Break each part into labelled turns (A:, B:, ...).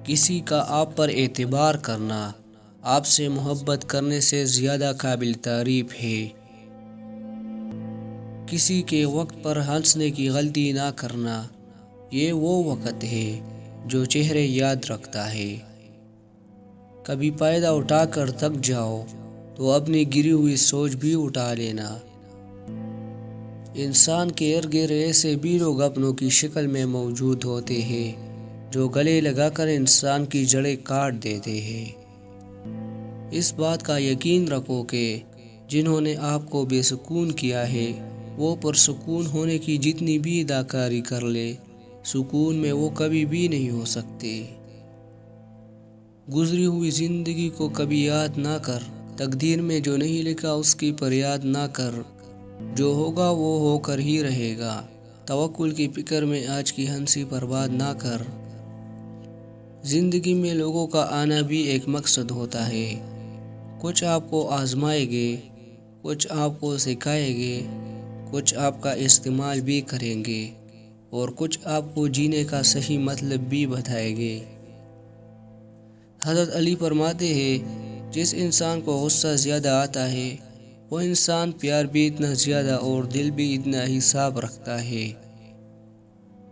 A: کسی کا آپ پر اعتبار کرنا آپ سے محبت کرنے سے زیادہ قابل تعریف ہے۔ کسی کے وقت پر ہنسنے کی غلطی نہ کرنا، یہ وہ وقت ہے جو چہرے یاد رکھتا ہے۔ کبھی پیڈ اٹھا کر تھک جاؤ تو اپنی گری ہوئی سوچ بھی اٹھا لینا۔ انسان کے ارد گرد ایسے بھی لوگ اپنوں کی شکل میں موجود ہوتے ہیں جو گلے لگا کر انسان کی جڑیں کاٹ دیتے ہیں۔ اس بات کا یقین رکھو کہ جنہوں نے آپ کو بے سکون کیا ہے وہ پرسکون ہونے کی جتنی بھی اداکاری کر لے، سکون میں وہ کبھی بھی نہیں ہو سکتے۔ گزری ہوئی زندگی کو کبھی یاد نہ کر، تقدیر میں جو نہیں لکھا اس کی فریاد نہ کر، جو ہوگا وہ ہو کر ہی رہے گا۔ توکل کی فکر میں آج کی ہنسی برباد نہ کر۔ زندگی میں لوگوں کا آنا بھی ایک مقصد ہوتا ہے۔ کچھ آپ کو آزمائیں گے، کچھ آپ کو سکھائیں گے، کچھ آپ کا استعمال بھی کریں گے اور کچھ آپ کو جینے کا صحیح مطلب بھی بتائیں گے۔ حضرت علی فرماتے ہیں، جس انسان کو غصہ زیادہ آتا ہے وہ انسان پیار بھی اتنا زیادہ اور دل بھی اتنا ہی صاف رکھتا ہے۔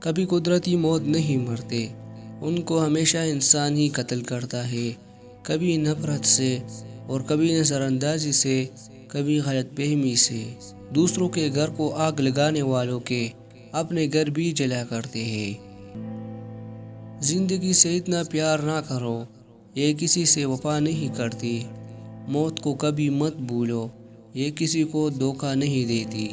A: کبھی قدرتی موت نہیں مرتے، ان کو ہمیشہ انسان ہی قتل کرتا ہے، کبھی نفرت سے اور کبھی نظر اندازی سے، کبھی غلط فہمی سے۔ دوسروں کے گھر کو آگ لگانے والوں کے اپنے گھر بھی جلا کرتے ہیں۔ زندگی سے اتنا پیار نہ کرو، یہ کسی سے وفا نہیں کرتی۔ موت کو کبھی مت بھولو، یہ کسی کو دھوکہ نہیں دیتی۔